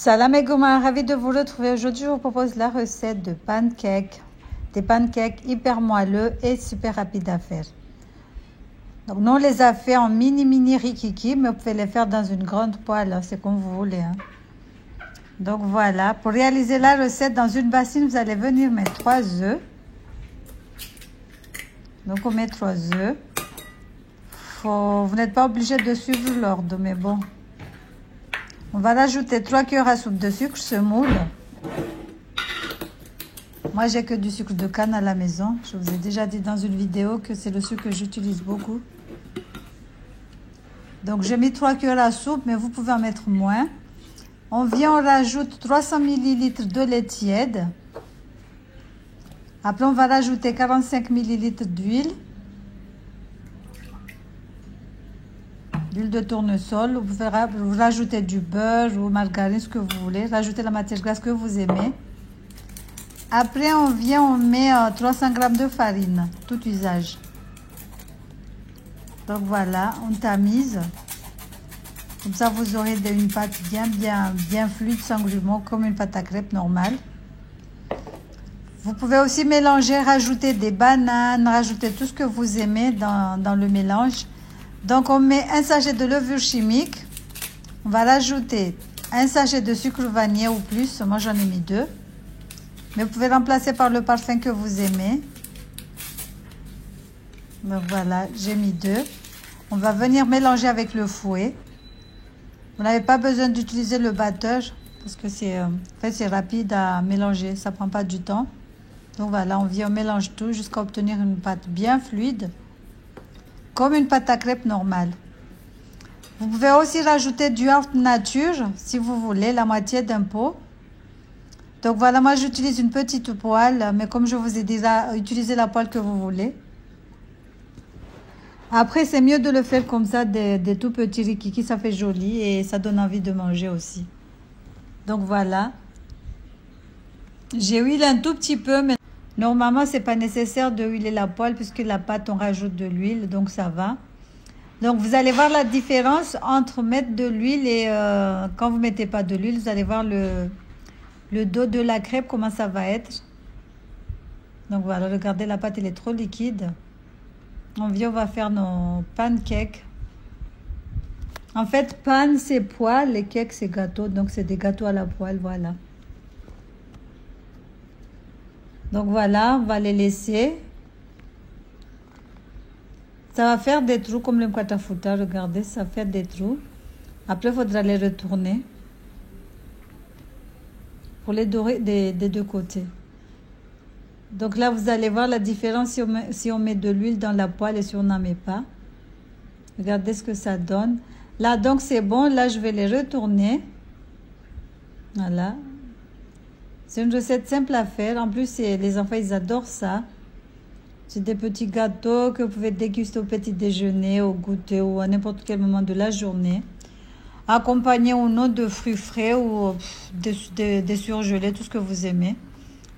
Salam et Gouma, ravi de vous retrouver. Aujourd'hui, je vous propose la recette de pancakes. Des pancakes hyper moelleux et super rapides à faire. Donc, nous, on les a fait en mini rikiki, mais vous pouvez les faire dans une grande poêle, c'est comme vous voulez. Donc, voilà. Pour réaliser la recette, dans une bassine, vous allez venir mettre 3 œufs. Donc, on met 3 œufs. Vous n'êtes pas obligé de suivre l'ordre, mais bon. On va rajouter 3 cuillères à soupe de sucre semoule. Moi, j'ai que du sucre de canne à la maison. Je vous ai déjà dit dans une vidéo que c'est le sucre que j'utilise beaucoup. Donc, j'ai mis 3 cuillères à soupe, mais vous pouvez en mettre moins. On rajoute 300 ml de lait tiède. Après, on va rajouter 45 ml d'huile. L'huile de tournesol, vous pouvez rajouter du beurre ou margarine, ce que vous voulez. Rajoutez la matière grasse que vous aimez. Après, on met 300 g de farine, tout usage. Donc voilà, on tamise. Comme ça, vous aurez une pâte bien fluide, sans grumeaux, comme une pâte à crêpes normale. Vous pouvez aussi mélanger, rajouter des bananes, rajouter tout ce que vous aimez dans le mélange. Donc, on met un sachet de levure chimique. On va rajouter un sachet de sucre vanillé ou plus. Moi, j'en ai mis 2. Mais vous pouvez remplacer par le parfum que vous aimez. Donc, voilà, j'ai mis 2. On va venir mélanger avec le fouet. Vous n'avez pas besoin d'utiliser le batteur parce que c'est rapide à mélanger. Ça ne prend pas du temps. Donc, voilà, on mélange tout jusqu'à obtenir une pâte bien fluide. Comme une pâte à crêpes normale. Vous pouvez aussi rajouter du yaourt nature, si vous voulez, la moitié d'un pot. Donc voilà, moi j'utilise une petite poêle, mais comme je vous ai dit, utilisez la poêle que vous voulez. Après, c'est mieux de le faire comme ça, des tout petits rikiki, ça fait joli et ça donne envie de manger aussi. Donc voilà. J'ai huilé un tout petit peu, mais normalement, c'est pas nécessaire de huiler la poêle puisque la pâte, on rajoute de l'huile, donc ça va. Donc, vous allez voir la différence entre mettre de l'huile et quand vous mettez pas de l'huile, vous allez voir le dos de la crêpe, comment ça va être. Donc, voilà, regardez, la pâte, elle est trop liquide. On va faire nos pancakes. En fait, pan, c'est poêle, les cakes, c'est gâteau, donc c'est des gâteaux à la poêle, voilà. Donc voilà, on va les laisser. Ça va faire des trous comme le kwatafuta, regardez, ça fait des trous. Après, il faudra les retourner pour les dorer des deux côtés. Donc là, vous allez voir la différence si on met de l'huile dans la poêle et si on n'en met pas. Regardez ce que ça donne. Là, donc c'est bon. Là, je vais les retourner. Voilà. C'est une recette simple à faire. En plus, les enfants, ils adorent ça. C'est des petits gâteaux que vous pouvez déguster au petit déjeuner, au goûter ou à n'importe quel moment de la journée. Accompagné ou non de fruits frais ou des surgelés, tout ce que vous aimez.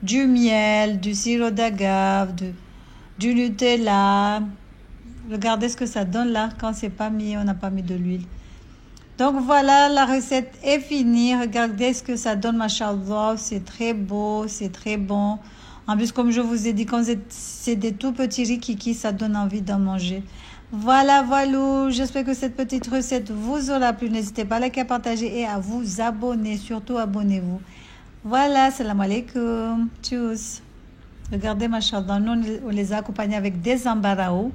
Du miel, du sirop d'agave, du Nutella. Regardez ce que ça donne là quand c'est pas mis, on n'a pas mis de l'huile. Donc voilà, la recette est finie. Regardez ce que ça donne, machallah. C'est très beau, c'est très bon. En plus, comme je vous ai dit, quand c'est des tout petits rikiki, ça donne envie d'en manger. Voilà. J'espère que cette petite recette vous aura plu. N'hésitez pas à liker, à partager et à vous abonner. Surtout, abonnez-vous. Voilà, salam alaikum. Tchuss. Regardez, machallah. Nous, on les a accompagnés avec des embarraos.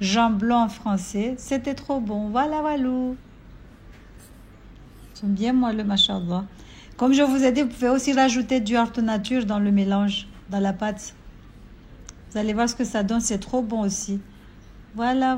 Jambon blanc en français. C'était trop bon. Voilà. J'aime bien moi le machallah. Comme je vous ai dit, vous pouvez aussi rajouter du yaourt nature dans le mélange, dans la pâte. Vous allez voir ce que ça donne, c'est trop bon aussi. Voilà.